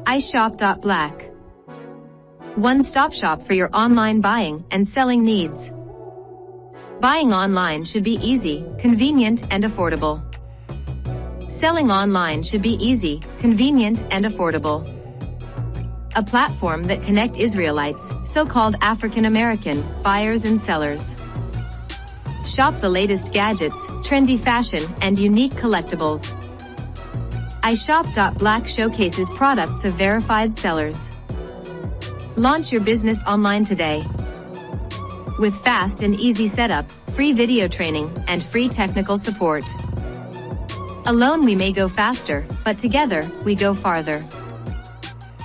iShop.black. One-stop shop for your online buying and selling needs. Buying online should be easy, convenient, and affordable. Selling online should be easy, convenient, and affordable. A platform that connects Israelites, so-called African American, buyers and sellers. Shop the latest gadgets, trendy fashion, and unique collectibles. iShop.black showcases products of verified sellers. Launch your business online today. With fast and easy setup, free video training, and free technical support. Alone we may go faster, but together, we go farther.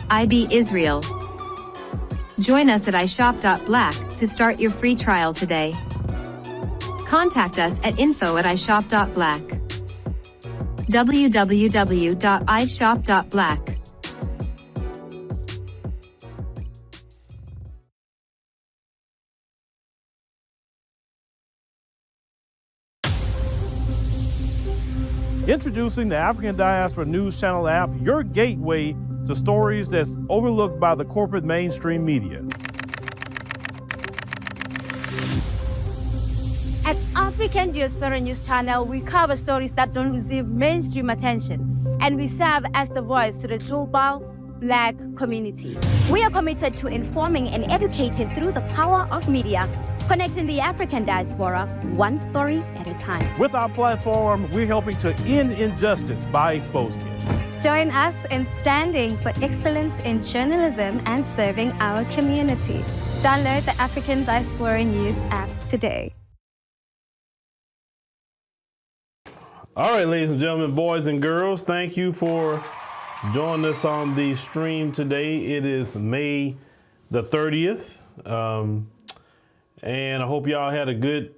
IB Israel. Join us at iShop.black to start your free trial today. Contact us at info@ishop.black. www.ishop.black. Introducing the African Diaspora News Channel app, your gateway to stories that's overlooked by the corporate mainstream media. At African Diaspora News Channel, we cover stories that don't receive mainstream attention, and we serve as the voice to the global Black community. We are committed to informing and educating through the power of media, connecting the African diaspora one story at a time. With our platform, we're helping to end injustice by exposing it. Join us in standing for excellence in journalism and serving our community. Download the African Diaspora News app today. All right, ladies and gentlemen, boys and girls, thank you for joining us on the stream today. It is May the 30th, and I hope y'all had a good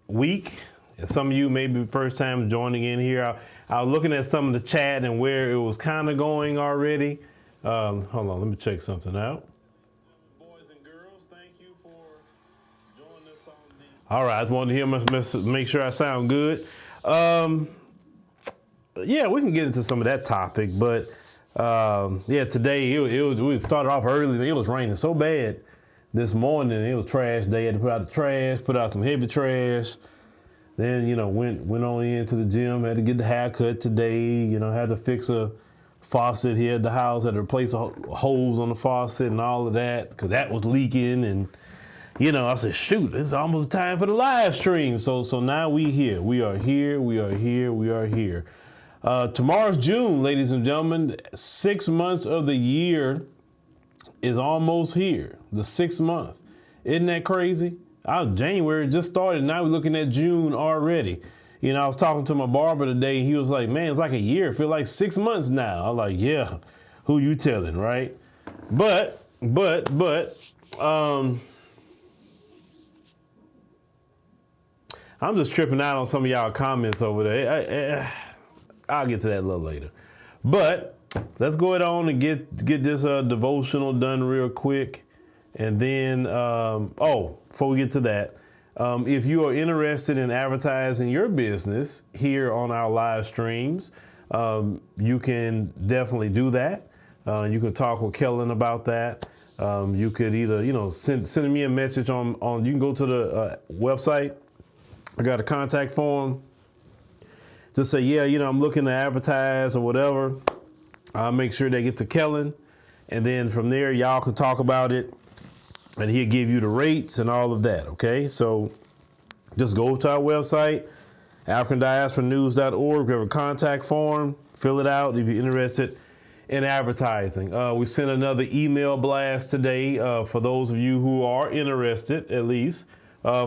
week. Some of you may be the first time joining in here. I was looking at some of the chat and where it was kind of going already. Hold on, let me check something out. Boys and girls, thank you for joining us on the... All right, I just wanted to hear make sure I sound good. Yeah, we can get into some of that topic, but yeah, today we started off early. It was raining so bad this morning. It was trash day. Had to put out the trash, put out some heavy trash. Then, you know, went on into the gym, had to get the haircut today, you know, had to fix a faucet here at the house, had to replace a hose on the faucet and all of that, because that was leaking. And, you know, I said, shoot, it's almost time for the live stream. So now we here. We are here. Tomorrow's June, ladies and gentlemen. 6 months of the year is almost here. The 6th month. Isn't that crazy? January just started. Now we're looking at June already. You know, I was talking to my barber today. He was like, man, it's like a year. It feels like 6 months now. I was like, yeah, who you telling, right? But, I'm just tripping out on some of y'all comments over there. I'll get to that a little later. But let's go ahead on and get this devotional done real quick. And then, before we get to that, if you are interested in advertising your business here on our live streams, you can definitely do that. You can talk with Kellen about that. You could either, you know, send me a message on you can go to the website. I got a contact form. Just say, yeah, you know, I'm looking to advertise or whatever. I'll make sure they get to Kellen. And then from there, y'all can talk about it. And he'll give you the rates and all of that, okay? So just go to our website, AfricanDiasporaNews.org. We have a contact form. Fill it out if you're interested in advertising. We sent another email blast today for those of you who are interested, at least,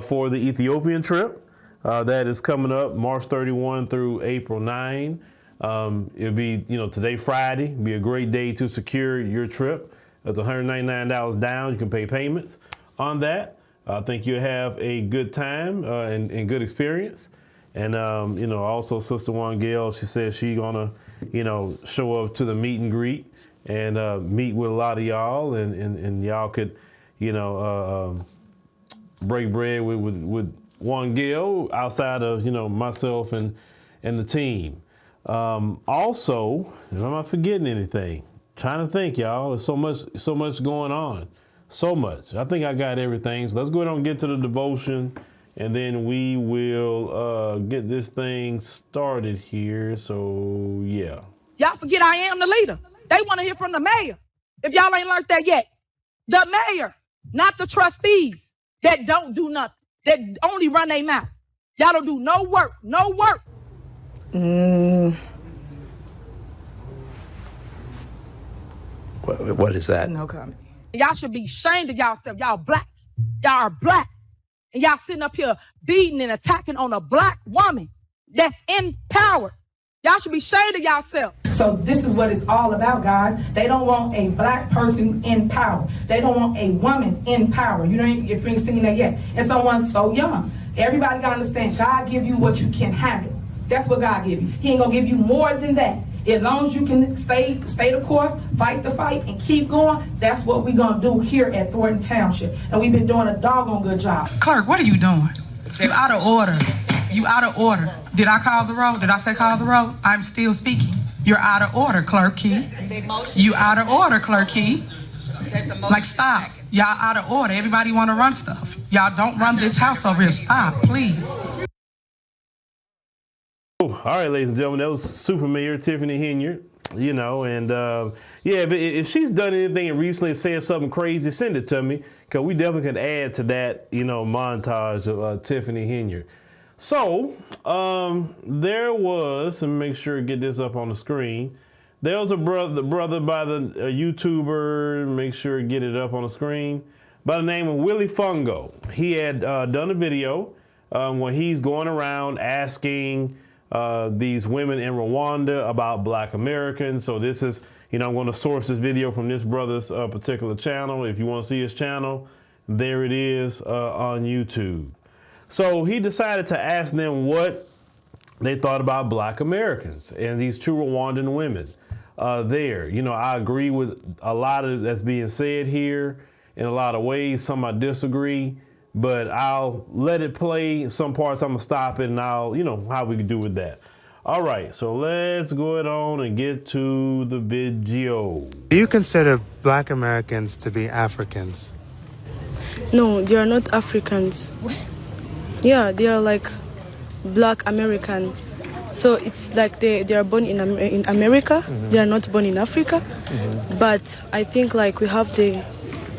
for the Ethiopian trip. That is coming up March 31 through April 9. It'll be, you know, today, Friday. It'll be a great day to secure your trip. That's $199 down. You can pay payments on that. I think you'll have a good time and good experience. And, you know, also Sister Wangel, she said she's going to, you know, show up to the meet and greet and meet with a lot of y'all. And y'all could, you know, break bread with Wangel outside of, you know, myself and the team. Also, if I'm not forgetting anything, Trying to think, y'all. There's so much going on. So much. I think I got everything. So let's go ahead and get to the devotion, and then we will get this thing started here. So, yeah. Y'all forget I am the leader. They want to hear from the mayor. If y'all ain't learned that yet. The mayor, not the trustees that don't do nothing, that only run their mouth. Y'all don't do no work, no work. What is that? No comment. Y'all should be ashamed of yourself. Y'all black. Y'all are black. And y'all sitting up here beating and attacking on a black woman that's in power. Y'all should be ashamed of yourselves. So this is what it's all about, guys. They don't want a black person in power. They don't want a woman in power. You know, if you ain't seen that yet. And someone so young. Everybody gotta understand, God give you what you can handle. That's what God give you. He ain't gonna give you more than that. As long as you can stay the course, fight the fight, and keep going, that's what we're gonna do here at Thornton Township. And we've been doing a doggone good job. Clerk, what are you doing? You out of order. You out of order. Did I call the roll? Did I say call the roll? I'm still speaking. You're out of order, Clerk Key. You out of order, Clerk Key. Like, stop. Y'all out of order. Everybody want to run stuff. Y'all don't run this house over here. Stop, please. All right, ladies and gentlemen, that was Super Mayor Tiffany Henyard, you know, and yeah, if she's done anything recently and said something crazy, send it to me, because we definitely could add to that, you know, montage of Tiffany Henyard. So there was, and make sure to get this up on the screen, there was the brother by the YouTuber, make sure to get it up on the screen, by the name of Willie Fungo. He had done a video where he's going around asking these women in Rwanda about Black Americans. So this is, you know, I'm going to source this video from this brother's particular channel. If you want to see his channel, there it is on YouTube. So he decided to ask them what they thought about Black Americans and these two Rwandan women there. You know, I agree with a lot of that's being said here in a lot of ways. Some I disagree. But I'll let it play. Some parts I'm gonna stop it, and I'll, you know, how we can do with that. All right, so let's go ahead on and get to the video. Do you consider Black Americans to be Africans? No, they are not Africans. Yeah, they are like Black American. So it's like they are born in America. Mm-hmm. They are not born in Africa. Mm-hmm. But I think like we have the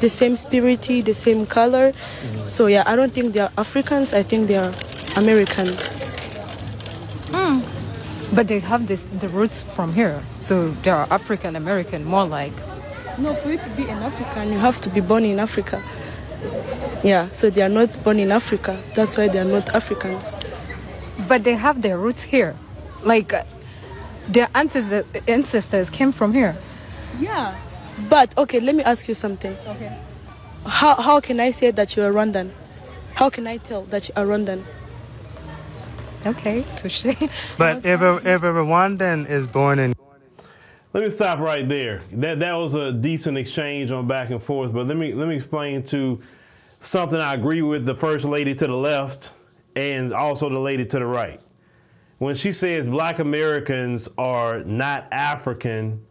same spirit, the same color. Mm. So yeah, I don't think they are Africans. I think they are Americans. But they have the roots from here. So they are African American, more like. No, for you to be an African, you have to be born in Africa. Yeah, so they are not born in Africa. That's why they are not Africans. But they have their roots here. Like their ancestors came from here. Yeah. But, okay, let me ask you something. Okay. How can I say that you are Rwandan? How can I tell that you are Rwandan? Okay, touche. But if a Rwandan is born in... Let me stop right there. That was a decent exchange on back and forth, but let me explain to something I agree with the first lady to the left and also the lady to the right. When she says Black Americans are not African,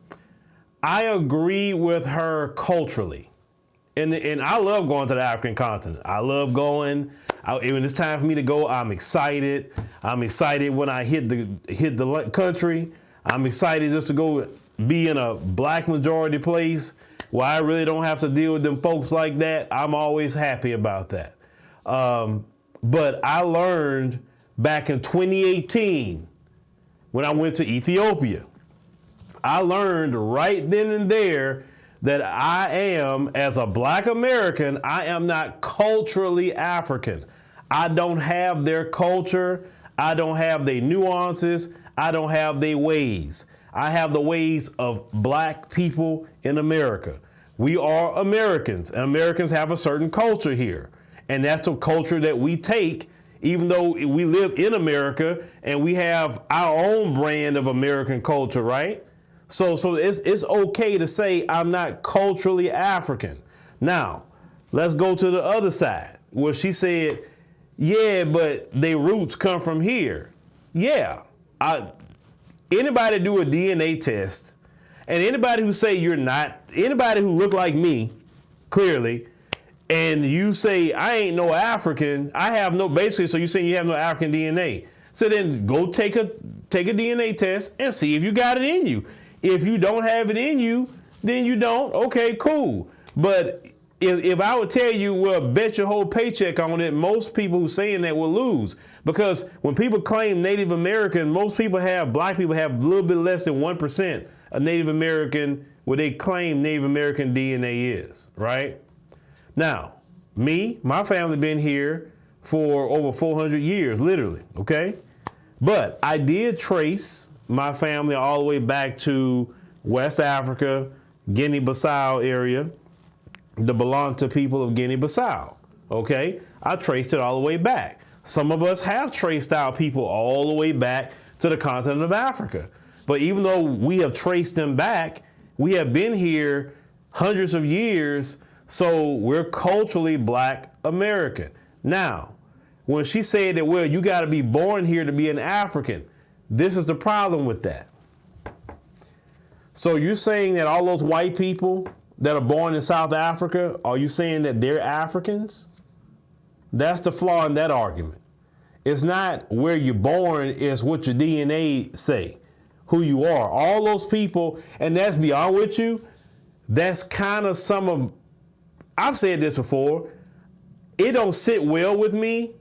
I agree with her culturally. And I love going to the African continent. I love going. When it's time for me to go, I'm excited. I'm excited when I hit the country. I'm excited just to go be in a Black majority place where I really don't have to deal with them folks like that. I'm always happy about that. But I learned back in 2018 when I went to Ethiopia, I learned right then and there that I am, as a Black American, I am not culturally African. I don't have their culture. I don't have their nuances. I don't have their ways. I have the ways of Black people in America. We are Americans, and Americans have a certain culture here. And that's the culture that we take, even though we live in America and we have our own brand of American culture, right? So it's okay to say I'm not culturally African. Now, let's go to the other side where she said, yeah, but their roots come from here. Yeah. Anybody do a DNA test And anybody who say you're not, anybody who look like me, clearly, and you say I ain't no African, I have no, basically, so you're saying you have no African DNA. So then go take a DNA test and see if you got it in you. If you don't have it in you, then you don't. Okay, cool. But if I would tell you, well, bet your whole paycheck on it, most people who saying that will lose. Because when people claim Native American, most people have, black people have a little bit less than 1% of Native American, what they claim Native American DNA is, right? Now, my family been here for over 400 years, literally, okay? But I did trace my family all the way back to West Africa, Guinea-Bissau area, the Balanta people of Guinea-Bissau, okay? I traced it all the way back. Some of us have traced our people all the way back to the continent of Africa. But even though we have traced them back, we have been here hundreds of years, so we're culturally Black American. Now, when she said that, well, you got to be born here to be an African, this is the problem with that. So you're saying that all those white people that are born in South Africa, are you saying that they're Africans? That's the flaw in that argument. It's not where you're born, it's what your DNA say, who you are. All those people, and that's beyond with you, that's kind of some of, I've said this before, it don't sit well with me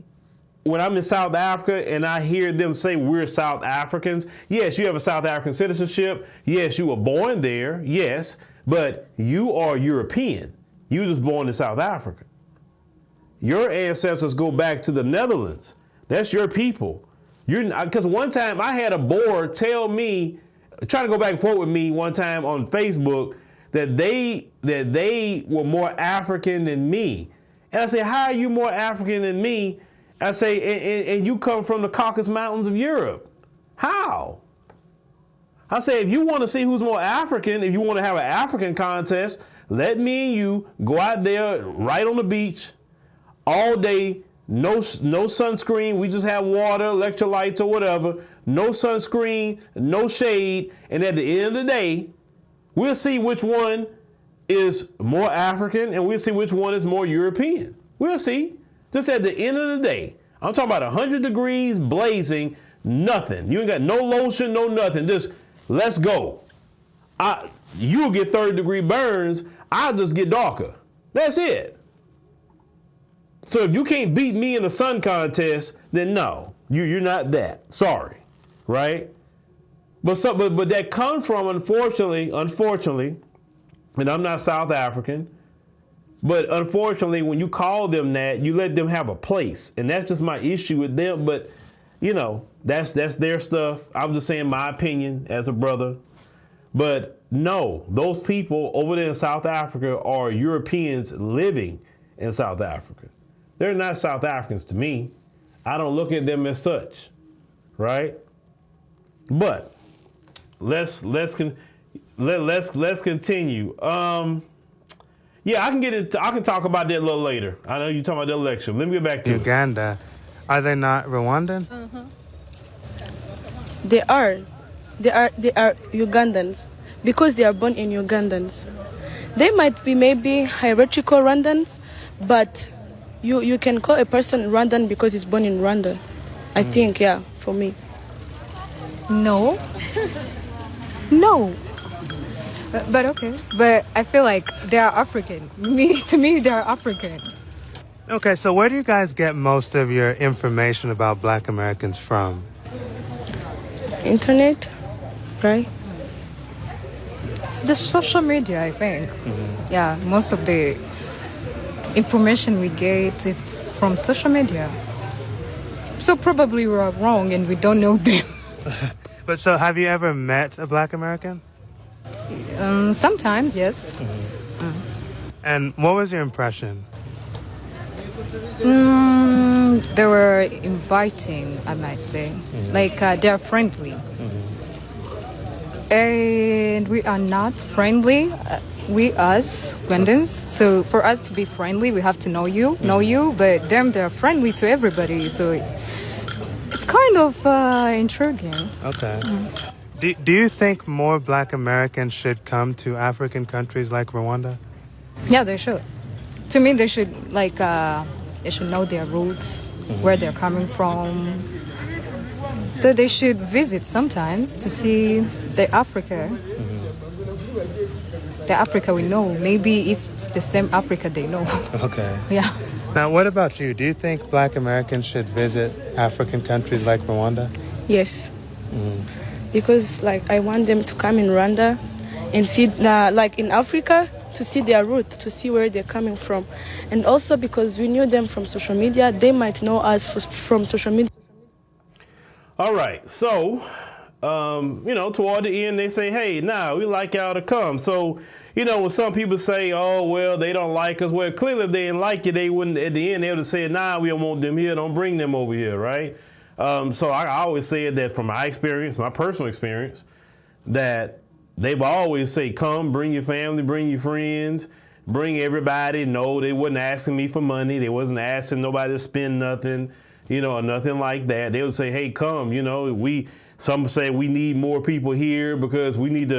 when I'm in South Africa and I hear them say we're South Africans. Yes, you have a South African citizenship. Yes, you were born there. Yes, but you are European. You was born in South Africa. Your ancestors go back to the Netherlands. That's your people. Because one time I had a board tell me, trying to go back and forth with me one time on Facebook, that they were more African than me. And I say, how are you more African than me? I say, and you come from the Caucasus Mountains of Europe. How? I say, if you want to see who's more African, if you want to have an African contest, let me and you go out there right on the beach all day, no sunscreen, we just have water, electrolytes or whatever, no sunscreen, no shade, and at the end of the day, we'll see which one is more African and we'll see which one is more European. We'll see. Just at the end of the day, I'm talking about 100 degrees, blazing, nothing. You ain't got no lotion, no nothing. Just let's go. You'll get third-degree burns. I'll just get darker. That's it. So if you can't beat me in the sun contest, then no, you're not that. Sorry, right? But that comes from, unfortunately, and I'm not South African, but unfortunately, when you call them that, you let them have a place, and that's just my issue with them. But you know, that's their stuff. I'm just saying my opinion as a brother. But no, those people over there in South Africa are Europeans living in South Africa. They're not South Africans to me. I don't look at them as such, right? But let's continue. Yeah, I can talk about that a little later. I know you're talking about the election. Let me get back to Uganda. Are they not Rwandan? They are Ugandans because they are born in Ugandans. They might be maybe hierarchical Rwandans, but you can call a person Rwandan because he's born in Rwanda. I think, yeah, for me. No. No. But okay. But I feel like they are African. To me, they are African. Okay, so where do you guys get most of your information about Black Americans from? Internet, right? It's the social media, I think. Mm-hmm. Yeah, most of the information we get, it's from social media. So probably we are wrong and we don't know them. But so have you ever met a Black American? Sometimes, yes. Mm-hmm. And what was your impression? They were inviting, I might say. Mm-hmm. Like, they're friendly. Mm-hmm. And we are not friendly, we us, Rwandans. So for us to be friendly, we have to know you, but they're friendly to everybody. So it's kind of intriguing. Okay. Do you think more Black Americans should come to African countries like Rwanda? Yeah, they should. To me, they should they should know their roots, where they're coming from. So they should visit sometimes to see the Africa. The Africa we know. Maybe if it's the same Africa they know. Okay. Yeah. Now, what about you? Do you think Black Americans should visit African countries like Rwanda? Yes. Because like I want them to come in Rwanda and see like in Africa to see their root, to see where they're coming from. And also because we knew them from social media, they might know us from social media. All right, so, toward the end, they say, hey, we like y'all to come. So, when some people say, oh, well, they don't like us, well, clearly if they didn't like you, they wouldn't, at the end, they would have said, we don't want them here, don't bring them over here, right? So I always said that from my experience, my personal experience, that they've always say, come, bring your family, bring your friends, bring everybody. No, they wasn't asking me for money. They wasn't asking nobody to spend nothing, or nothing like that. They would say, hey, come, some say we need more people here because we need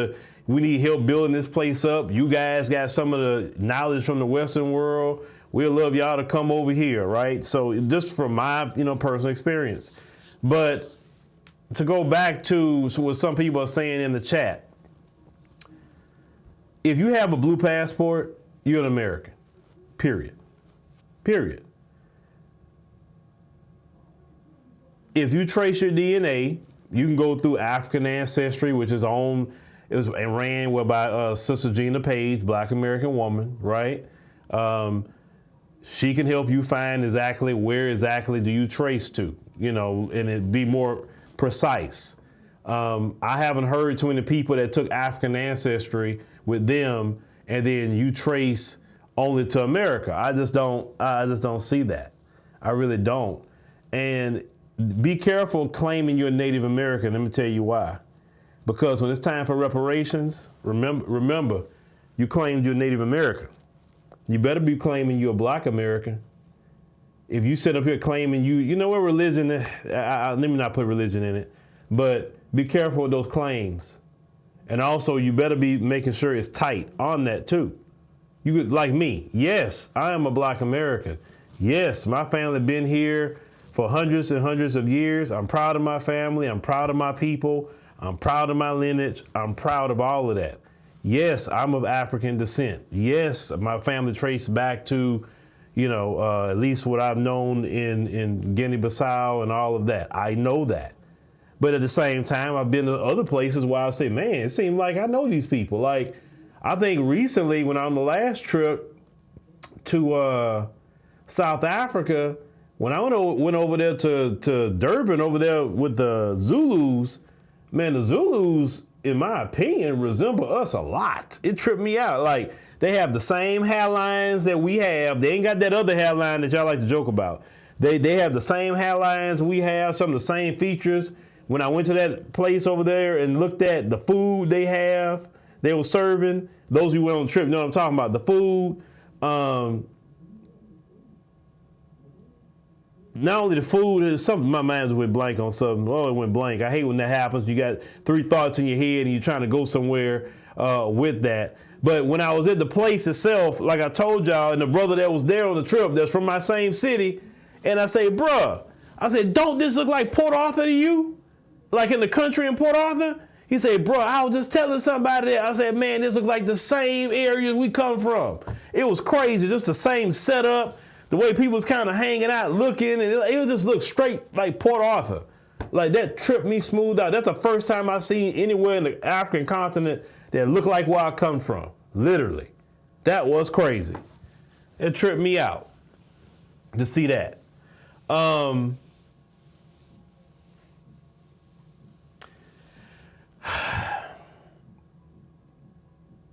help building this place up. You guys got some of the knowledge from the Western world. We'd love y'all to come over here, right? So just from my, personal experience. But to go back to what some people are saying in the chat, if you have a blue passport, you're an American, period. Period. If you trace your DNA, you can go through African ancestry, which is ran by Sister Gina Page, Black American woman, right? She can help you find exactly where do you trace to, and it be more precise. I haven't heard too many people that took African ancestry with them and then you trace only to America. I just don't see that. I really don't. And be careful claiming you're Native American. Let me tell you why. Because when it's time for reparations, remember, you claimed you're Native American. You better be claiming you're a Black American. If you sit up here claiming you know what religion is, let me not put religion in it, but be careful with those claims. And also you better be making sure it's tight on that too. You could, like me, yes, I am a Black American. Yes, my family been here for hundreds and hundreds of years. I'm proud of my family. I'm proud of my people. I'm proud of my lineage. I'm proud of all of that. Yes, I'm of African descent. Yes, my family traced back to, at least what I've known in Guinea-Bissau and all of that. I know that. But at the same time, I've been to other places where I say, man, it seems like I know these people. Like, I think recently when on the last trip to South Africa, when I went over there to Durban over there with the Zulus, man, the Zulus, in my opinion, resemble us a lot. It tripped me out. Like, they have the same hairlines that we have. They ain't got that other hairline that y'all like to joke about. They have the same hairlines we have, some of the same features. When I went to that place over there and looked at the food they were serving, those who went on the trip know what I'm talking about, the food. Not only the food, is something, my mind went blank on something. Oh, it went blank. I hate when that happens. You got three thoughts in your head and you're trying to go somewhere with that. But when I was at the place itself, like I told y'all, and the brother that was there on the trip that's from my same city, and I say, bruh, I said, don't this look like Port Arthur to you? Like in the country in Port Arthur? He said, bro, I was just telling somebody that. I said, man, this looks like the same areas we come from. It was crazy, just the same setup. The way people was kind of hanging out, looking, and it just looked straight like Port Arthur. Like that tripped me smooth out. That's the first time I've seen anywhere in the African continent that looked like where I come from. Literally. That was crazy. It tripped me out to see that.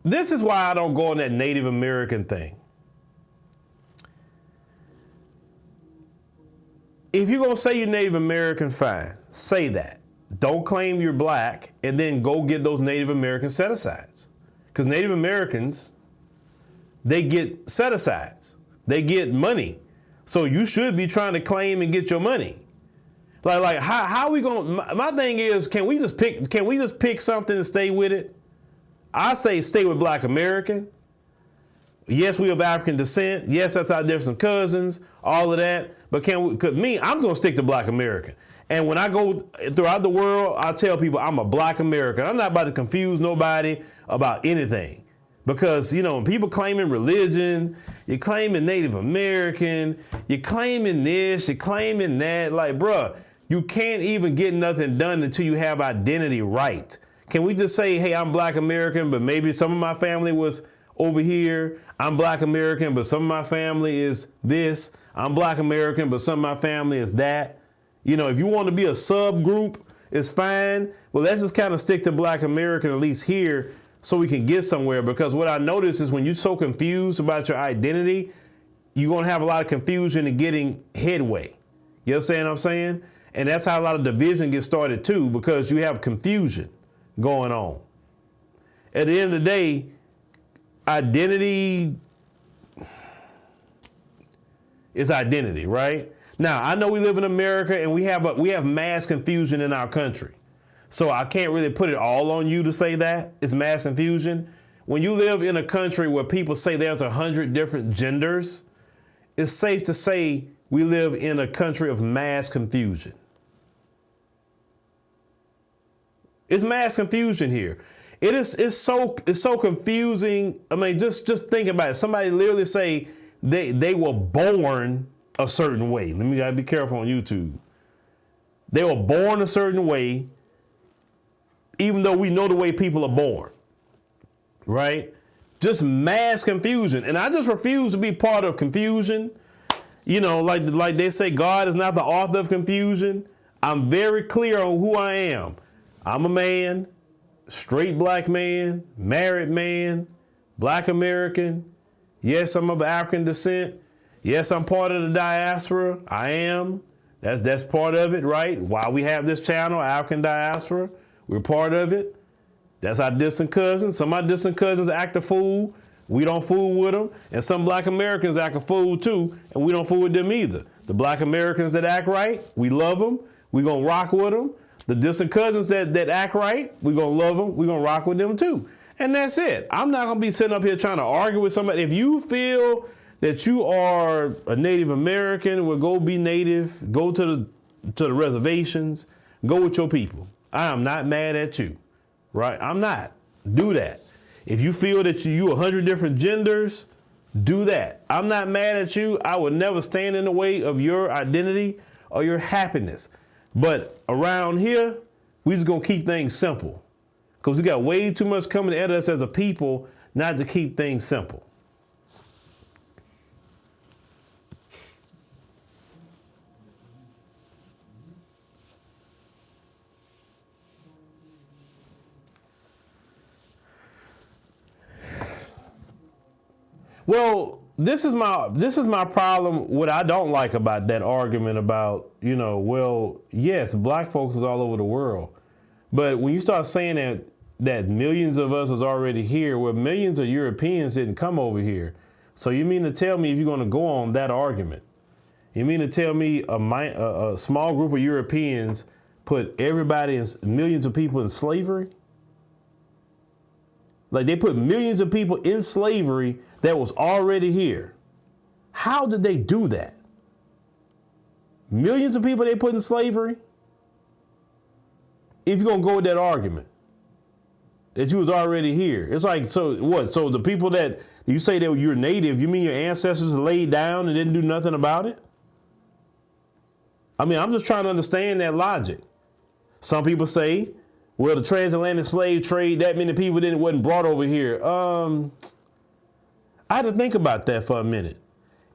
This is why I don't go on that Native American thing. If you're going to say you're Native American, fine. Say that. Don't claim you're Black and then go get those Native American set-asides. Because Native Americans, they get set-asides. They get money. So you should be trying to claim and get your money. Like how we gonna? My thing is, can we just pick something and stay with it? I say stay with Black American. Yes, we have African descent. Yes, that's our different cousins, all of that. But I'm just gonna stick to Black American. And when I go throughout the world, I tell people I'm a Black American. I'm not about to confuse nobody about anything. Because, when people claiming religion, you're claiming Native American, you're claiming this, you're claiming that. Like, bruh, you can't even get nothing done until you have identity right. Can we just say, hey, I'm Black American, but maybe some of my family was over here. I'm Black American, but some of my family is this. I'm Black American, but some of my family is that. If you want to be a subgroup, it's fine. Well, let's just kind of stick to Black American, at least here, so we can get somewhere. Because what I notice is when you're so confused about your identity, you're going to have a lot of confusion in getting headway. You understand what I'm saying? And that's how a lot of division gets started too, because you have confusion going on. At the end of the day, identity is identity, right? Now, I know we live in America and we have mass confusion in our country. So I can't really put it all on you to say that it's mass confusion. When you live in a country where people say there's 100 different genders, it's safe to say we live in a country of mass confusion. It's mass confusion here. It's so confusing. I mean, just think about it. Somebody literally say they were born a certain way. Let me gotta be careful on YouTube. They were born a certain way, even though we know the way people are born, right? Just mass confusion. And I just refuse to be part of confusion. Like they say, God is not the author of confusion. I'm very clear on who I am. I'm a man, straight Black man, married man, Black American. Yes, I'm of African descent. Yes, I'm part of the diaspora. I am. That's part of it, right? Why we have this channel, African Diaspora, we're part of it. That's our distant cousins. Some of our distant cousins act a fool. We don't fool with them. And some Black Americans act a fool too, and we don't fool with them either. The Black Americans that act right, we love them. We're going to rock with them. The distant cousins that act right, we're going to love them. We're going to rock with them too. And that's it. I'm not going to be sitting up here trying to argue with somebody. If you feel that you are a Native American, well, go be Native, go to the reservations, go with your people. I am not mad at you, right? I'm not. Do that. If you feel that you 100 different genders, do that. I'm not mad at you. I would never stand in the way of your identity or your happiness. But around here, we just gonna keep things simple, because we got way too much coming at us as a people not to keep things simple. Well, this is my problem. What I don't like about that argument about, well, yes, Black folks is all over the world. But when you start saying that millions of us is already here, well, millions of Europeans didn't come over here. So you mean to tell me, if you're going to go on that argument, you mean to tell me a small group of Europeans put millions of people in slavery? Like, they put millions of people in slavery that was already here. How did they do that? Millions of people they put in slavery? If you're going to go with that argument, that you was already here. It's like, so what? So the people that you say that you're native, you mean your ancestors laid down and didn't do nothing about it? I mean, I'm just trying to understand that logic. Some people say, well, the transatlantic slave trade, that many people wasn't brought over here. I had to think about that for a minute.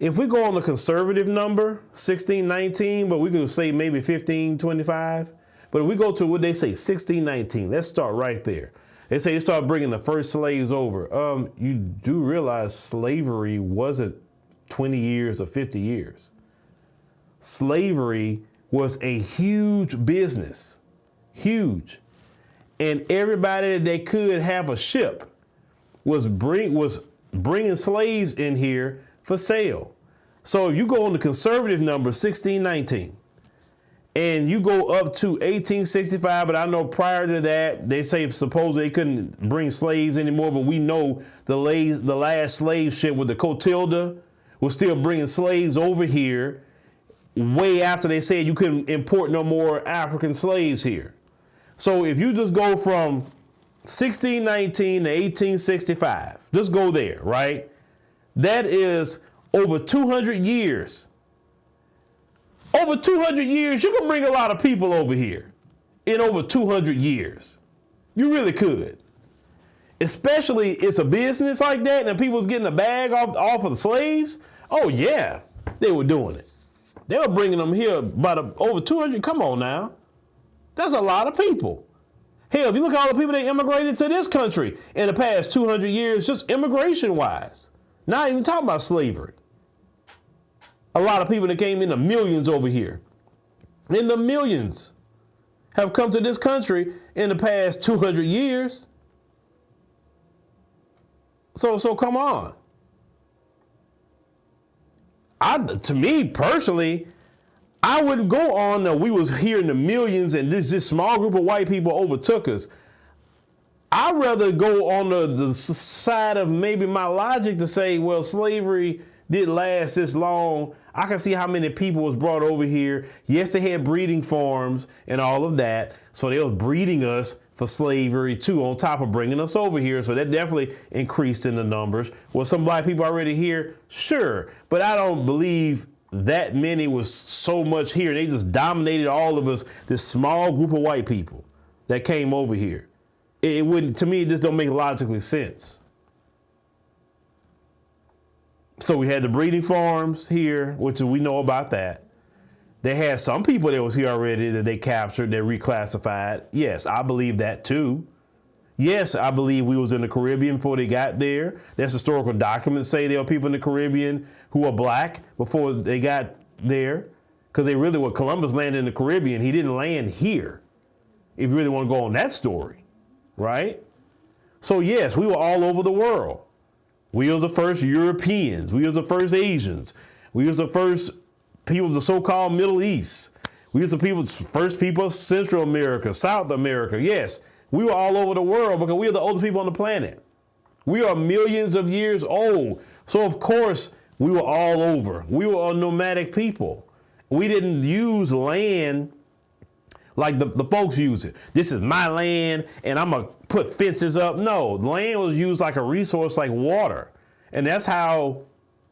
If we go on the conservative number, 1619, but we could say maybe 1525. But if we go to what they say, 1619, let's start right there. They say they start bringing the first slaves over. You do realize slavery wasn't 20 years or 50 years. Slavery was a huge business, huge. And everybody that they could have a ship was bringing slaves in here for sale. So if you go on the conservative number, 1619, and you go up to 1865, but I know prior to that, they say supposedly they couldn't bring slaves anymore, but we know the last slave ship with the Cotilda was still bringing slaves over here way after they said you couldn't import no more African slaves here. So if you just go from 1619 to 1865, just go there, right? That is over 200 years. Over 200 years, you can bring a lot of people over here in over 200 years. You really could. Especially it's a business like that and people's getting a bag off of the slaves. Oh yeah, they were doing it. They were bringing them here about over 200. Come on now. That's a lot of people. Hell, if you look at all the people that immigrated to this country in the past 200 years, just immigration wise, not even talking about slavery. A lot of people that came in the millions over here, in the millions, have come to this country in the past 200 years. So come on. To me personally, I wouldn't go on that we was here in the millions and this small group of white people overtook us. I'd rather go on the side of maybe my logic to say, well, slavery didn't last this long. I can see how many people was brought over here. Yes, they had breeding farms and all of that. So they was breeding us for slavery too, on top of bringing us over here. So that definitely increased in the numbers. Was some black people already here? Sure. But I don't believe that many was so much here. They just dominated all of us, this small group of white people that came over here. It wouldn't, to me, this don't make logically sense. So we had the breeding farms here, which we know about that. They had some people that was here already that they captured, they reclassified. Yes, I believe that too. Yes, I believe we was in the Caribbean before they got there. There's historical documents say there were people in the Caribbean who were black before they got there. Because they really were, Columbus landed in the Caribbean. He didn't land here. If you really want to go on that story, right? So yes, we were all over the world. We were the first Europeans. We were the first Asians. We were the first people of the so-called Middle East. We were the first people of Central America, South America. Yes, we were all over the world because we are the oldest people on the planet. We are millions of years old. So of course, we were all over. We were a nomadic people. We didn't use land like the folks use it. This is my land and I'm gonna put fences up. No, land was used like a resource like water. And that's how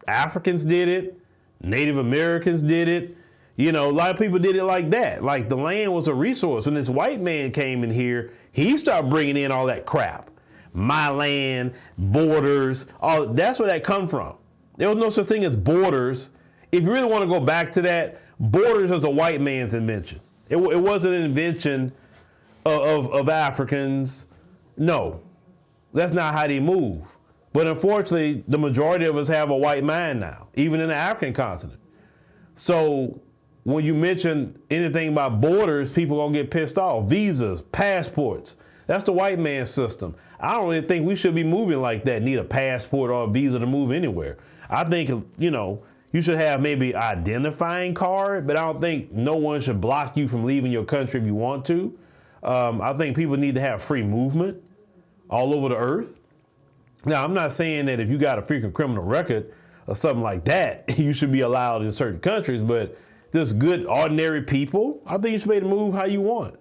Africans did it. Native Americans did it. You know, a lot of people did it like that. Like the land was a resource. When this white man came in here, he started bringing in all that crap. My land, borders, all that's where that come from. There was no such thing as borders. If you really want to go back to that, borders is a white man's invention. It wasn't an invention of Africans. No, that's not how they move. But unfortunately, the majority of us have a white mind now, even in the African continent. So when you mention anything about borders, people are gonna get pissed off. Visas, passports, that's the white man's system. I don't really think we should be moving like that, need a passport or a visa to move anywhere. I think, you know, you should have maybe identifying card, but I don't think no one should block you from leaving your country if you want to. I think people need to have free movement all over the earth. Now, I'm not saying that if you got a freaking criminal record or something like that, you should be allowed in certain countries, but just good, ordinary people, I think you should be able to move how you want.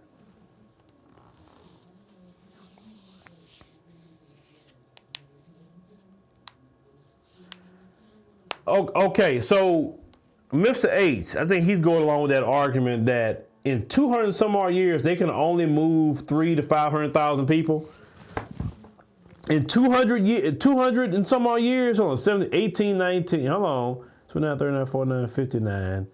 Okay, so Mr. H, I think he's going along with that argument that in 200 some odd years, they can only move 300,000 to 500,000 people. In 200 and some odd years, hold on, 17, 18, 19, hold on, 29, 39, 49, 59.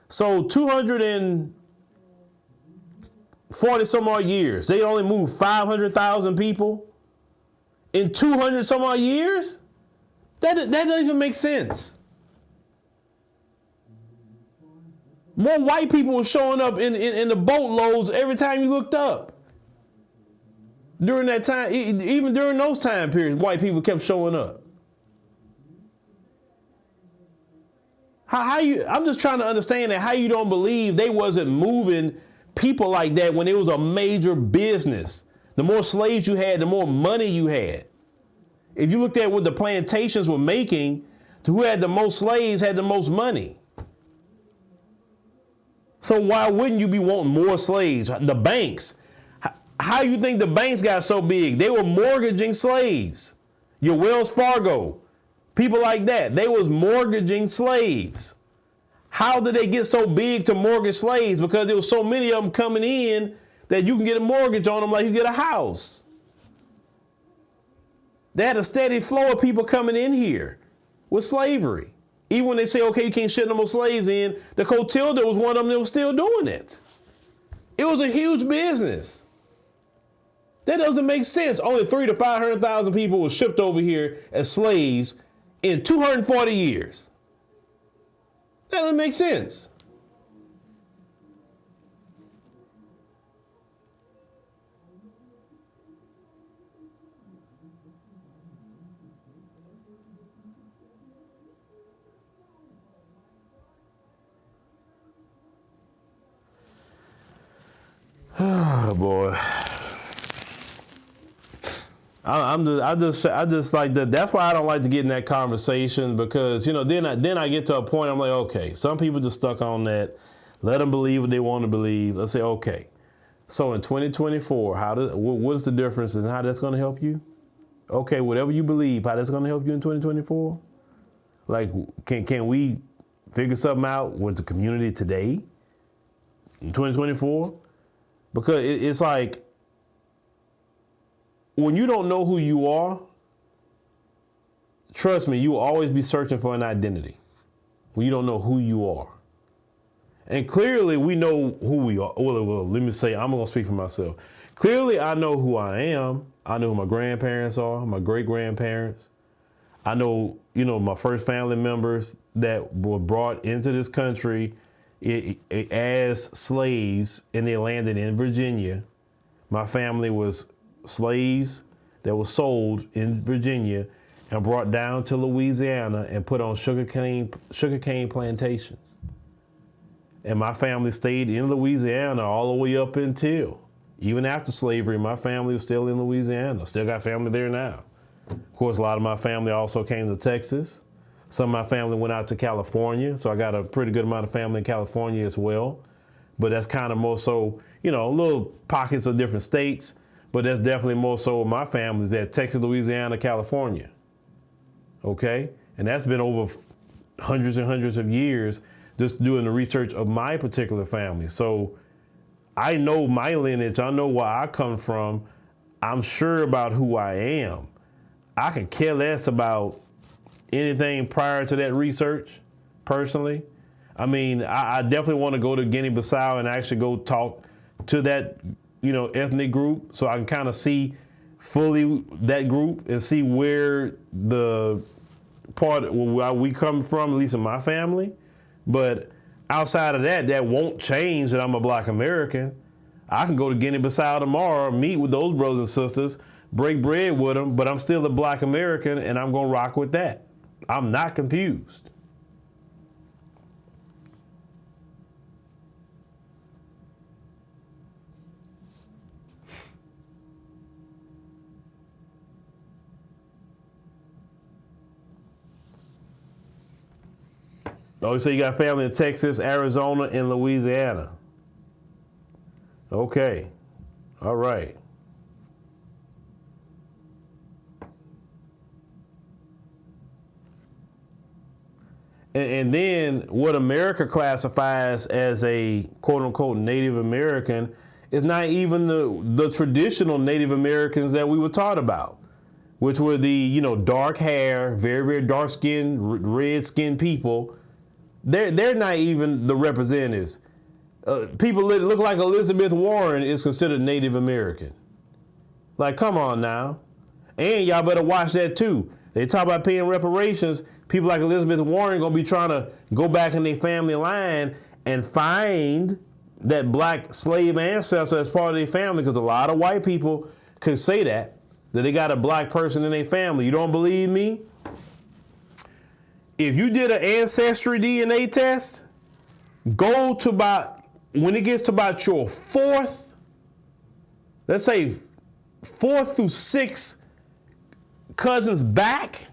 So 240 some odd years, they only move 500,000 people in 200 some odd years? That doesn't even make sense. More white people were showing up in the boatloads every time you looked up. During that time, even during those time periods, white people kept showing up. I'm just trying to understand that how you don't believe they wasn't moving people like that when it was a major business. The more slaves you had, the more money you had. If you looked at what the plantations were making, who had the most slaves had the most money. So why wouldn't you be wanting more slaves? The banks. How you think the banks got so big? They were mortgaging slaves. Your Wells Fargo, people like that, they was mortgaging slaves. How did they get so big to mortgage slaves? Because there was so many of them coming in that you can get a mortgage on them like you get a house. They had a steady flow of people coming in here with slavery. Even when they say, okay, you can't ship no more slaves in, the Cotilda was one of them that was still doing it. It was a huge business. That doesn't make sense. Only 300,000 to 500,000 people were shipped over here as slaves in 240 years. That doesn't make sense. Oh boy. I just like that. That's why I don't like to get in that conversation, because then I get to a point I'm like, okay, some people just stuck on that. Let them believe what they want to believe. Let's say, okay, so in 2024, what's the difference and how that's going to help you? Okay, whatever you believe, how that's going to help you in 2024? Like, can we figure something out with the community today in 2024? Because it's like, when you don't know who you are, trust me, you will always be searching for an identity when you don't know who you are. And clearly we know who we are. Well, let me say, I'm going to speak for myself. Clearly I know who I am. I know who my grandparents are, my great-grandparents. I know, my first family members that were brought into this country as slaves, and they landed in Virginia. My family was slaves that were sold in Virginia and brought down to Louisiana and put on sugarcane plantations. And my family stayed in Louisiana all the way up until, even after slavery, my family was still in Louisiana. Still got family there now. Of course, a lot of my family also came to Texas. Some of my family went out to California, so I got a pretty good amount of family in California as well. But that's kind of more so, little pockets of different states. But that's definitely more so with my family is at Texas, Louisiana, California. Okay? And that's been over hundreds and hundreds of years just doing the research of my particular family. So I know my lineage. I know where I come from. I'm sure about who I am. I can care less about anything prior to that research, personally. I mean, I definitely want to go to Guinea-Bissau and actually go talk to that ethnic group, so I can kind of see fully that group and see where the part where we come from, at least in my family. But outside of that, that won't change that I'm a Black American. I can go to Guinea-Bissau tomorrow, meet with those brothers and sisters, break bread with them, but I'm still a Black American, and I'm going to rock with that. I'm not confused. Oh, so you got family in Texas, Arizona, and Louisiana. Okay. All right. And then what America classifies as a quote unquote Native American is not even the traditional Native Americans that we were taught about, which were the, dark hair, very, very dark skinned, red skinned people. They're not even the representatives. People that look like Elizabeth Warren is considered Native American. Like, come on now. And y'all better watch that too. They talk about paying reparations. People like Elizabeth Warren gonna be trying to go back in their family line and find that Black slave ancestor as part of their family, because a lot of white people could say that they got a Black person in their family. You don't believe me? if you did an ancestry DNA test, go to when it gets to about your fourth, let's say 4th through 6th cousins back,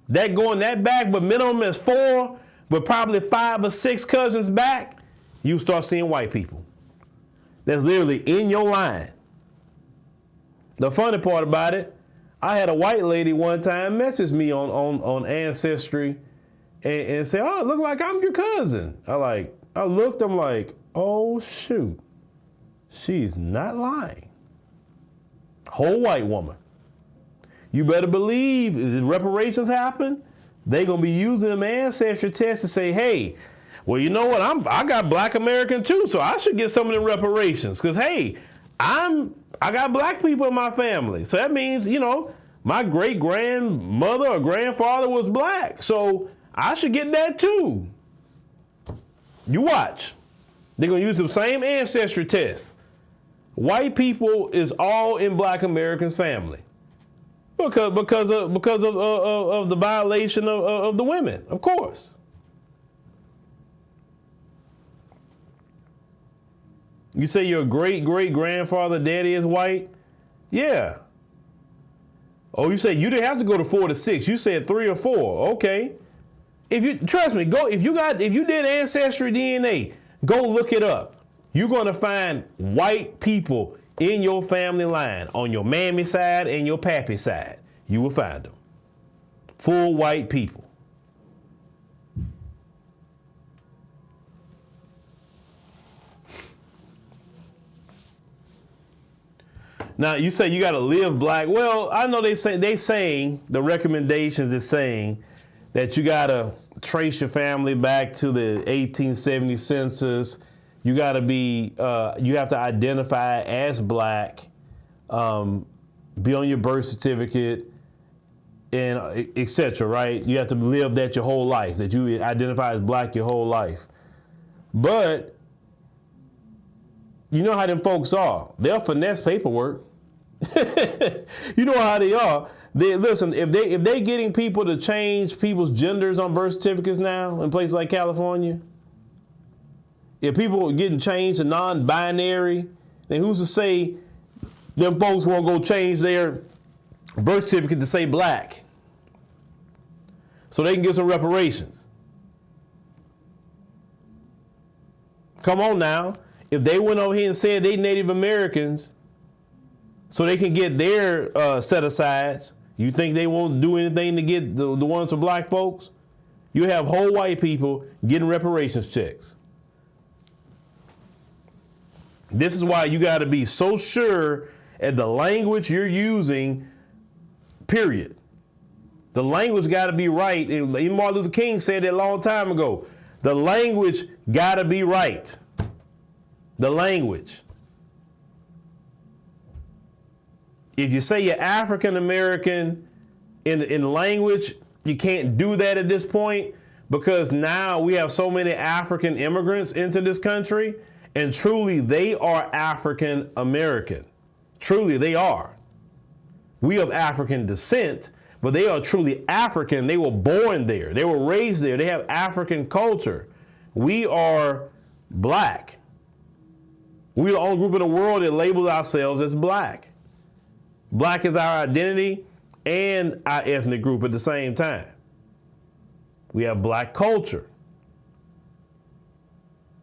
that going that back, but minimum is 4, but probably 5 or 6 cousins back, you start seeing white people. That's literally in your line. The funny part about it, I had a white lady one time message me on Ancestry and say, "Oh, it look like I'm your cousin." I looked, I'm like, oh shoot, she's not lying. Whole white woman. You better believe if reparations happen, they gonna be using them ancestry tests to say, hey, well, you know what? I got Black American too, so I should get some of the reparations. Cause hey, I got black people in my family. So that means, you know, my great grandmother or grandfather was black. So I should get that too. You watch. They're gonna use the same ancestry tests. White people is all in Black Americans' family. Because of the violation of the women, of course. You say your great-great-grandfather daddy is white? Yeah. Oh, you say you didn't have to go to 4 to 6. You said 3 or 4. Okay. If you trust me, if you did ancestry DNA, go look it up. You're gonna find white people in your family line, on your mammy side and your pappy side. You will find them. Full white people. Now you say you got to live black. Well, I know they saying the recommendations is saying that you got to trace your family back to the 1870 census. You got to be, you have to identify as black, be on your birth certificate, and etc. Right? You have to live that your whole life, that you identify as black your whole life. But you know how them folks are. They'll finesse paperwork. You know how they are. Listen, if they getting people to change people's genders on birth certificates now in places like California, if people are getting changed to non-binary, then who's to say them folks won't go change their birth certificate to say black so they can get some reparations? Come on now. If they went over here and said they Native Americans so they can get their set-asides, you think they won't do anything to get the ones for black folks? You have whole white people getting reparations checks. This is why you got to be so sure at the language you're using, period. The language got to be right. Even Martin Luther King said that a long time ago. The language got to be right. The language. If you say you're African American in language, you can't do that at this point because now we have so many African immigrants into this country, and truly they are African American. Truly they are. We of African descent, but they are truly African. They were born there. They were raised there. They have African culture. We are black. We're the only group in the world that labels ourselves as black. Black is our identity and our ethnic group at the same time. We have black culture.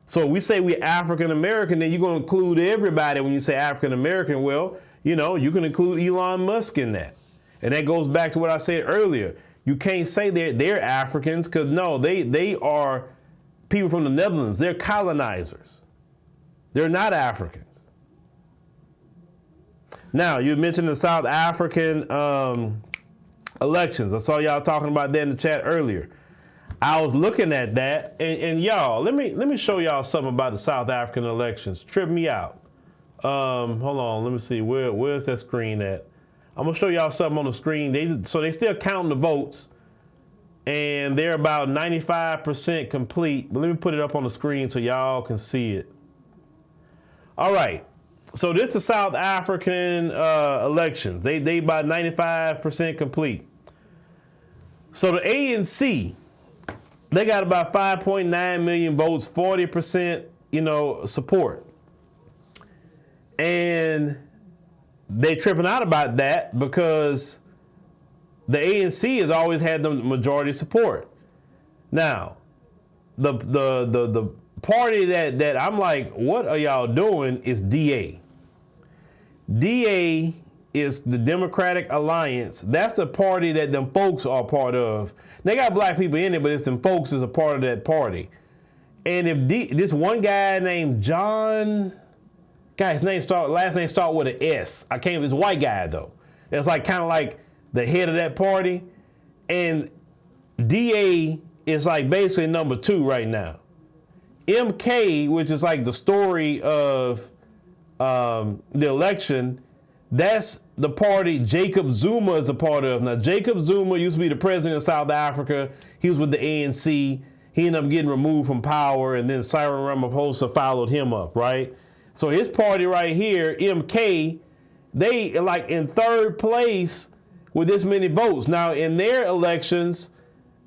So we say we're African American, then you're going to include everybody when you say African American. Well, you know, you can include Elon Musk in that. And that goes back to what I said earlier. You can't say they're Africans because no, they are people from the Netherlands. They're colonizers. They're not Africans. Now, you mentioned the South African elections. I saw y'all talking about that in the chat earlier. I was looking at that, and y'all, let me show y'all something about the South African elections. Trip me out. Hold on, let me see. Where's that screen at? I'm gonna show y'all something on the screen. They still counting the votes, and they're about 95% complete. But let me put it up on the screen so y'all can see it. All right. So this is South African elections. They about 95% complete. So the ANC, they got about 5.9 million votes, 40%, support. And they tripping out about that because the ANC has always had the majority support. Now, the party that I'm like, what are y'all doing is DA. DA is the Democratic Alliance. That's the party that them folks are part of. They got black people in it, but it's them folks is a part of that party. And if this one guy named John, his last name start with an S. It's a white guy though. It's like kind of like the head of that party. And DA is like basically number 2 right now. MK, which is like the story of the election, that's the party Jacob Zuma is a part of. Now, Jacob Zuma used to be the president of South Africa. He was with the ANC. He ended up getting removed from power, and then Cyril Ramaphosa followed him up, right? So his party right here, MK, they like in 3rd place with this many votes. Now, in their elections,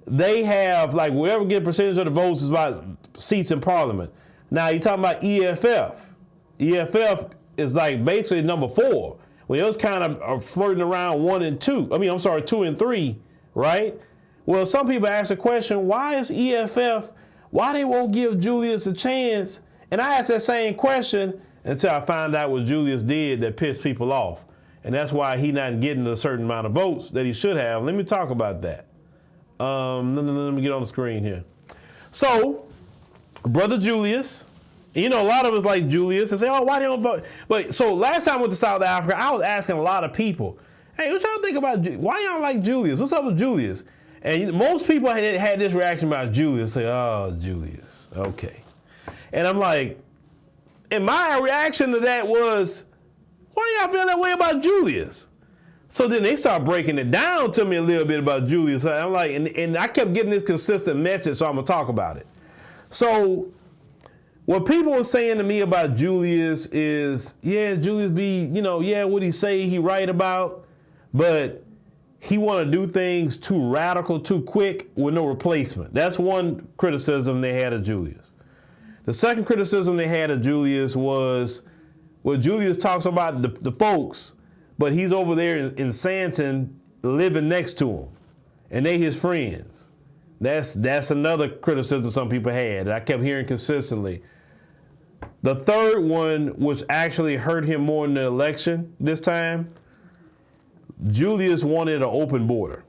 they have like whoever gets percentage of the votes is about seats in parliament. Now, you're talking about EFF. EFF is like basically number 4. Well, it was kind of are flirting around 1 and 2. 2 and 3, right? Well, some people ask the question, why is EFF, why they won't give Julius a chance? And I asked that same question until I found out what Julius did that pissed people off. And that's why he not getting a certain amount of votes that he should have. Let me talk about that. Let me get on the screen here. So, Brother Julius, a lot of us like Julius and say, oh, why they don't vote? But so last time I went to South Africa, I was asking a lot of people, hey, what y'all think about, why y'all like Julius? What's up with Julius? And most people had this reaction about Julius, say, oh, Julius, okay. And I'm like, and my reaction to that was, why y'all feel that way about Julius? So then they start breaking it down to me a little bit about Julius. I'm like, and I kept getting this consistent message, so I'm gonna talk about it. So what people were saying to me about Julius is, yeah, Julius be, what he say he right about, but he want to do things too radical, too quick with no replacement. That's one criticism they had of Julius. The second criticism they had of Julius was, well, Julius talks about the folks, but he's over there in Santon living next to him, and they his friends. That's another criticism some people had that I kept hearing consistently. The third one, which actually hurt him more in the election this time, Julius wanted an open border.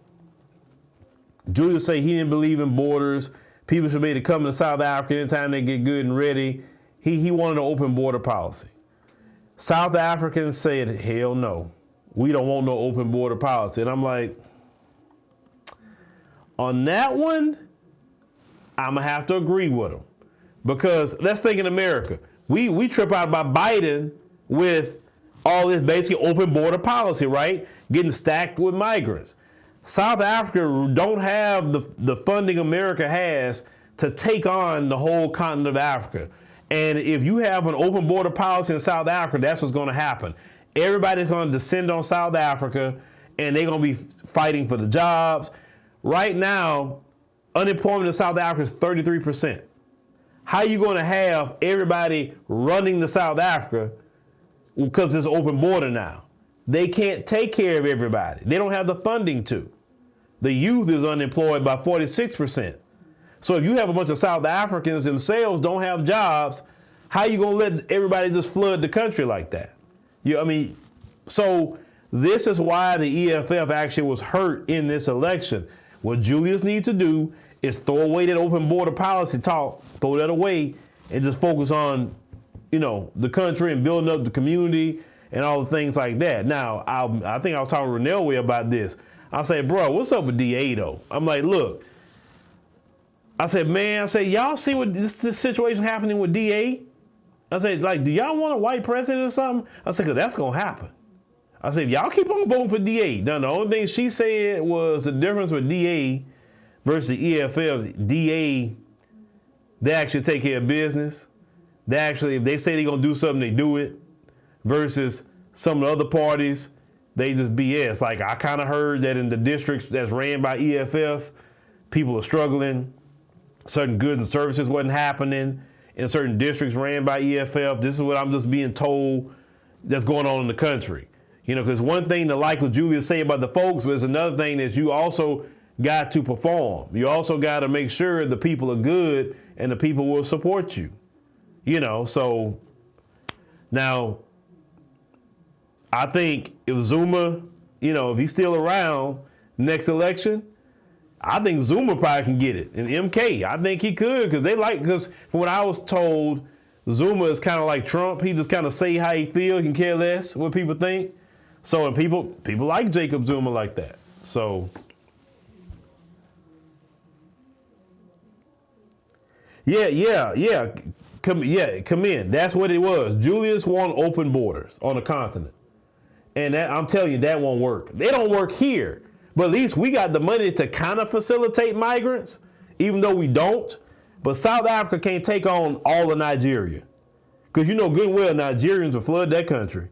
Julius said he didn't believe in borders. People should be able to come to South Africa anytime they get good and ready. He wanted an open border policy. South Africans said, hell no, we don't want no open border policy. And I'm like, on that one, I'm gonna have to agree with him. Because let's think in America. We trip out about Biden with all this basically open border policy, right? Getting stacked with migrants. South Africa don't have the funding America has to take on the whole continent of Africa. And if you have an open border policy in South Africa, that's what's going to happen. Everybody's going to descend on South Africa, and they're going to be fighting for the jobs. Right now, unemployment in South Africa is 33%. How are you going to have everybody running to South Africa because it's open border now? They can't take care of everybody. They don't have the funding to. The youth is unemployed by 46%. So if you have a bunch of South Africans themselves don't have jobs, how are you going to let everybody just flood the country like that? So this is why the EFF actually was hurt in this election. What Julius needs to do is throw away that open border policy talk, throw that away, and just focus on, the country and building up the community and all the things like that. Now, I think I was talking to Renelway about this. I said, bro, what's up with DA though? I'm like, look, I said, y'all see what this situation happening with DA? I said, like, do y'all want a white president or something? I said, because that's going to happen. I said, if y'all keep on voting for DA. Now, the only thing she said was the difference with DA versus the EFF. DA, they actually take care of business. They actually, if they say they're going to do something, they do it. Versus some of the other parties, they just BS. Like, I kind of heard that in the districts that's ran by EFF, people are struggling. Certain goods and services wasn't happening in certain districts ran by EFF. This is what I'm just being told that's going on in the country. You know, because one thing to like what Julia say about the folks, but it's another thing is you also got to perform. You also got to make sure the people are good and the people will support you. You know, so now I think if Zuma, you know, if he's still around next election, I think Zuma probably can get it. And MK, I think he could, because from what I was told, Zuma is kind of like Trump. He just kind of say how he feel, he can care less what people think. So, and people like Jacob Zuma like that. So, yeah. Come in. That's what it was. Julius want open borders on the continent. And that, I'm telling you, that won't work. They don't work here. But at least we got the money to kind of facilitate migrants, even though we don't. But South Africa can't take on all of Nigeria. Because you know good and well Nigerians will flood that country.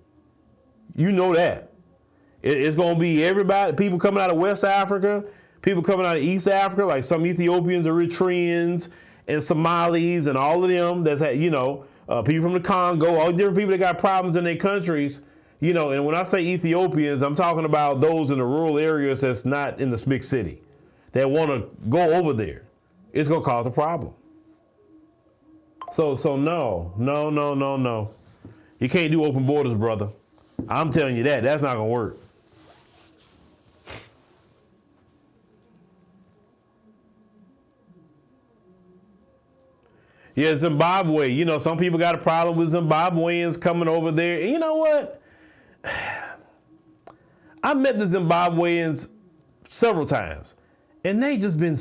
You know that. It's going to be everybody, people coming out of West Africa, people coming out of East Africa, like some Ethiopians, Eritreans, and Somalis, and all of them that's, you know, people from the Congo, all the different people that got problems in their countries. You know, and when I say Ethiopians, I'm talking about those in the rural areas that's not in the big city that want to go over there. It's going to cause a problem. So no. You can't do open borders, brother. I'm telling you that. That's not going to work. Yeah, Zimbabwe. You know, some people got a problem with Zimbabweans coming over there. And you know what? I met the Zimbabweans several times, and they've been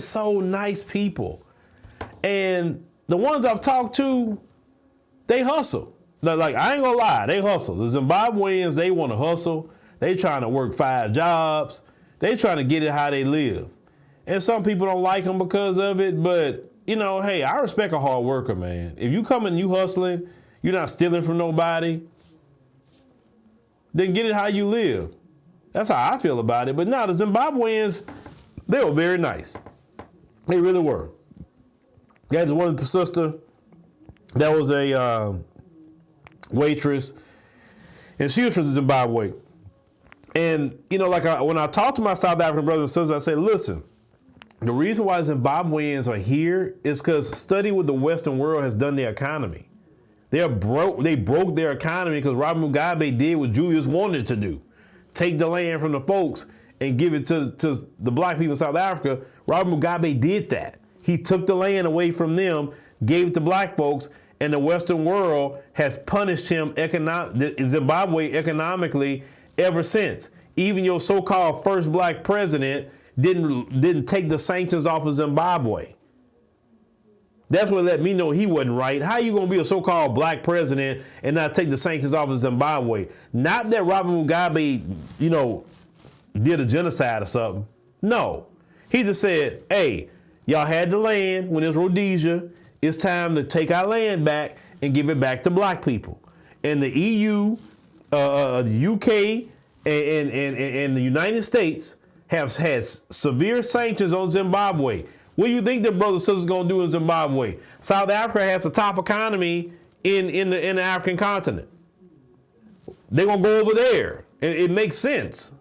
so nice people. And the ones I've talked to, they hustle. Like, I ain't gonna lie, they hustle. The Zimbabweans, they want to hustle. They trying to work 5 jobs. They trying to get it how they live. And some people don't like them because of it, but you know, hey, I respect a hard worker, man. If you come and you hustling, you're not stealing from nobody, then get it how you live. That's how I feel about it. But now the Zimbabweans, they were very nice. They really were. There's one sister that was a waitress, and she was from Zimbabwe. And, you know, like when I talk to my South African brothers and sisters, I say, listen, the reason why Zimbabweans are here is because study what the Western world has done to their economy. They broke their economy because Robert Mugabe did what Julius wanted to do. Take the land from the folks and give it to the black people in South Africa. Robert Mugabe did that. He took the land away from them, gave it to black folks, and the Western world has punished him, Zimbabwe economically, ever since. Even your so-called first black president didn't take the sanctions off of Zimbabwe. That's what let me know he wasn't right. How you gonna be a so-called black president and not take the sanctions off of Zimbabwe? Not that Robert Mugabe, you know, did a genocide or something. No, he just said, hey, y'all had the land when it was Rhodesia. It's time to take our land back and give it back to black people. And the EU, the UK, and the United States have had severe sanctions on Zimbabwe. What do you think the brothers and sisters are going to do in Zimbabwe? South Africa has the top economy in the African continent. They're going to go over there. It makes sense.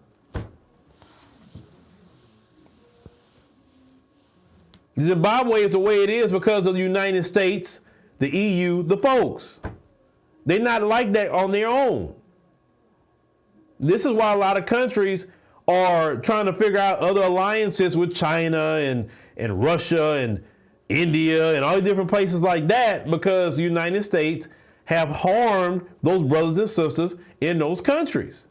Zimbabwe is the way it is because of the United States, the EU, the folks. They're not like that on their own. This is why a lot of countries are trying to figure out other alliances with China and Russia and India and all these different places like that, because the United States have harmed those brothers and sisters in those countries.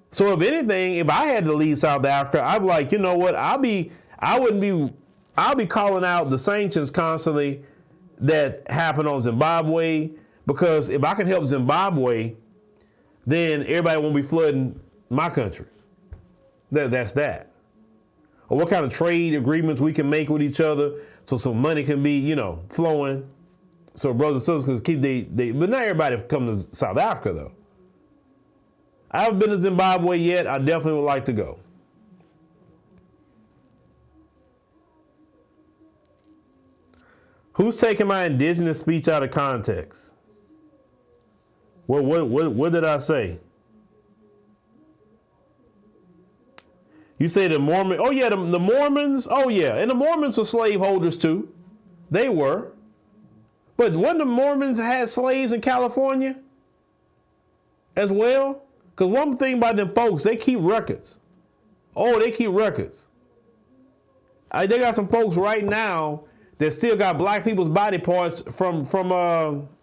So if anything, if I had to leave South Africa, I'd be like, you know what, I'll be calling out the sanctions constantly that happen on Zimbabwe, because if I can help Zimbabwe, then everybody won't be flooding my country. That's that. Or what kind of trade agreements we can make with each other so some money can be, you know, flowing. So brothers and sisters can keep but not everybody come to South Africa though. I haven't been to Zimbabwe yet. I definitely would like to go. Who's taking my indigenous speech out of context? What did I say? You say the Mormon? Oh yeah, the Mormons. Oh yeah, and the Mormons were slaveholders too. They were. But wasn't the Mormons had slaves in California as well? Because one thing about them folks, they keep records. Oh, they keep records. They got some folks right now that still got black people's body parts from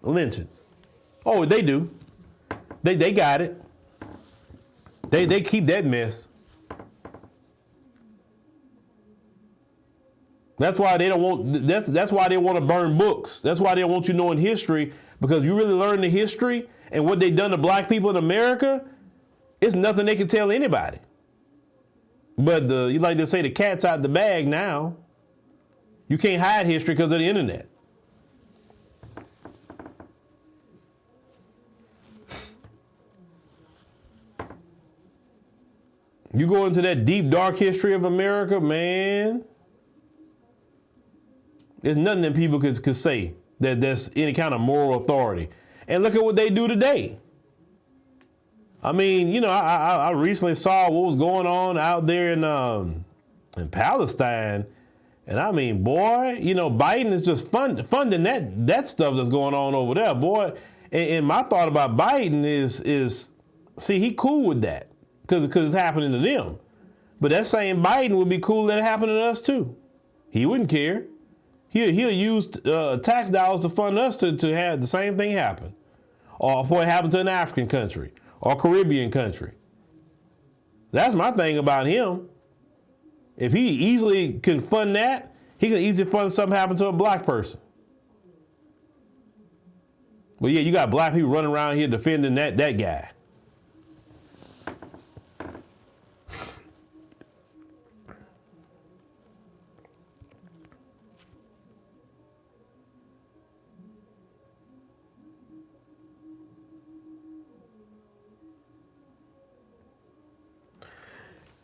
lynchings. Oh, they do. They got it. They keep that mess. That's why they don't want. That's why they want to burn books. That's why they don't want you knowing history, because you really learn the history and what they done to black people in America. It's nothing they can tell anybody. But you like to say, the cat's out the bag now. You can't hide history because of the internet. You go into that deep, dark history of America, man. There's nothing that people could say that's any kind of moral authority. And look at what they do today. I mean, you know, I recently saw what was going on out there in Palestine. And I mean, boy, you know, Biden is just funding that stuff that's going on over there, boy. And my thought about Biden is see, he cool with that because it's happening to them. But that same Biden would be cool that it happened to us too. He wouldn't care. He'll use tax dollars to fund us to have the same thing happen, or for it happened to an African country or Caribbean country. That's my thing about him. If he easily can fund that, he can easily fund something happen to a black person. But yeah, you got black people running around here defending that guy.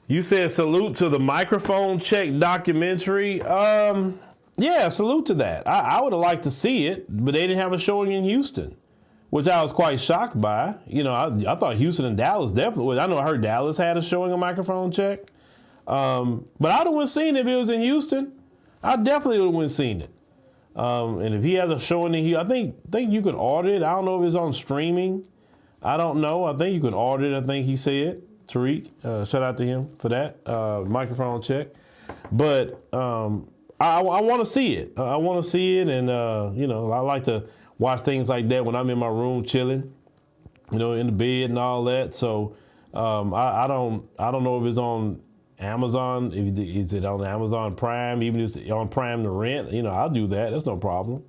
You said salute to the microphone check documentary. Yeah, salute to that. I would have liked to see it, but they didn't have a showing in Houston, which I was quite shocked by. You know, I thought Houston and Dallas definitely. I know I heard Dallas had a showing of microphone check, but I'd have went seen it if it was in Houston. I definitely would have went seen it. And if he has a showing in Houston, I think you can order it. I don't know if it's on streaming. I don't know. I think you can order it. I think he said. Tariq, shout out to him for that microphone check. But I want to see it. I want to see it, and you know, I like to watch things like that when I'm in my room chilling, you know, in the bed and all that. So I don't know if it's on Amazon. Is it on Amazon Prime? Even if it's on Prime to rent, you know, I'll do that. That's no problem.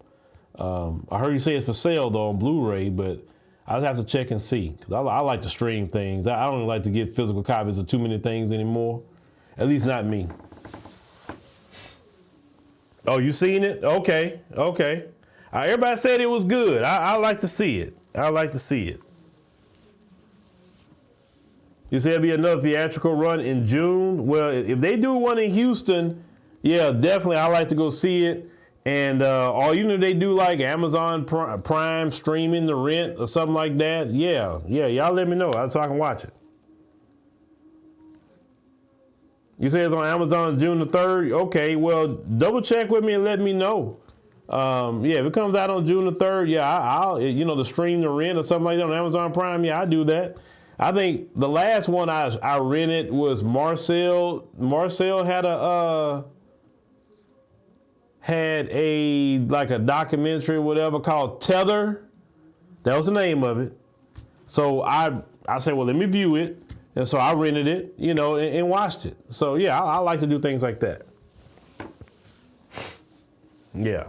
I heard you say it's for sale though on Blu-ray, but I'll have to check and see, because I like to stream things. I don't like to get physical copies of too many things anymore. At least not me. Oh, you seen it? Okay. Everybody said it was good. I like to see it. I like to see it. You said there'll be another theatrical run in June. Well, if they do one in Houston, yeah, definitely I like to go see it. And or even if they do like Amazon Prime streaming the rent or something like that, yeah, y'all let me know so I can watch it. You say it's on Amazon June the 3rd? Okay, well, double check with me and let me know. Yeah, if it comes out on June the 3rd, yeah, I'll you know, the stream the rent or something like that on Amazon Prime, yeah, I do that. I think the last one I rented was Marcel. Marcel had a documentary or whatever called Tether. That was the name of it. So I said, well, let me view it. And so I rented it, you know, and watched it. So yeah, I like to do things like that. Yeah.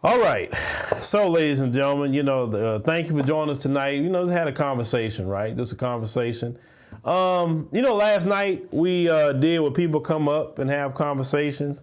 All right. So ladies and gentlemen, you know, thank you for joining us tonight. You know, just had a conversation, right? Just a conversation. You know, last night we did where people come up and have conversations.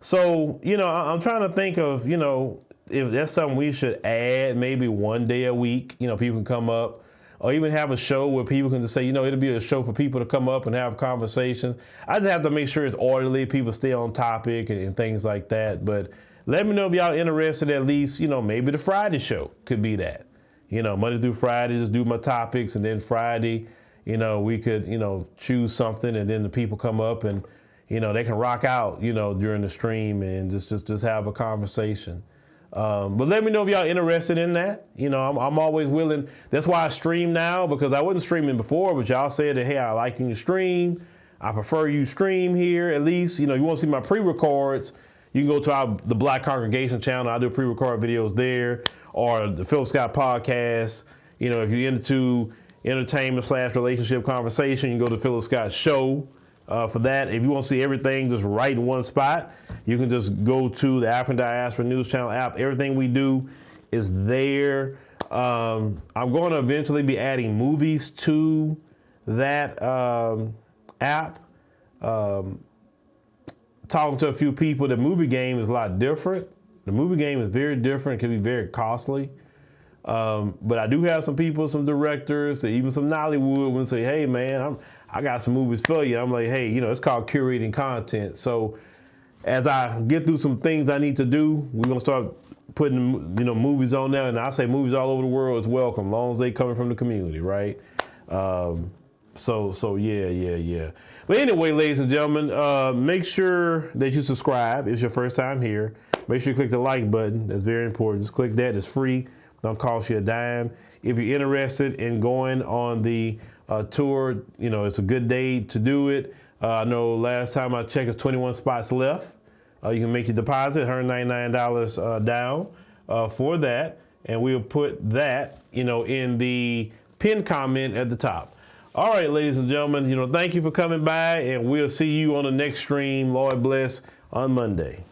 So, you know, I'm trying to think of, you know, if that's something we should add maybe one day a week, you know, people can come up. or even have a show where people can just say, it'll be a show for people to come up and have conversations. I just have to make sure it's orderly, people stay on topic and things like that. But let me know if y'all interested, at least, maybe the Friday show could be that. Monday through Friday, just do my topics, and then Friday, we could, choose something, and then the people come up and, they can rock out, during the stream and just have a conversation. But let me know if y'all interested in that. I'm always willing. That's why I stream now, because I wasn't streaming before, but y'all said that, hey, I like you stream. I prefer you stream here at least. You want to see my pre-records, you can go to the Black Congregation channel. I do pre-record videos there, or the Phillip Scott podcast. If you're into entertainment/relationship conversation, you can go to Phillip Scott show. For that. If you want to see everything just right in one spot, you can just go to the African Diaspora News Channel app. Everything we do is there. I'm going to eventually be adding movies to that app. Talking to a few people, the movie game is a lot different. The movie game is very different. It can be very costly. But I do have some people, some directors, even some Nollywood will say, hey, man, I got some movies for you. I'm like, hey, it's called curating content. So as I get through some things I need to do, we're going to start putting, movies on there. And I say movies all over the world is welcome, as long as they coming from the community, right? So yeah. But anyway, ladies and gentlemen, make sure that you subscribe. It's your first time here. Make sure you click the like button. That's very important. Just click that. It's free. Don't cost you a dime. If you're interested in going on the tour, it's a good day to do it. I know last time I checked, it's 21 spots left. You can make your deposit, $199 down for that. And we'll put that, in the pinned comment at the top. All right, ladies and gentlemen, thank you for coming by, and we'll see you on the next stream, Lord bless, on Monday.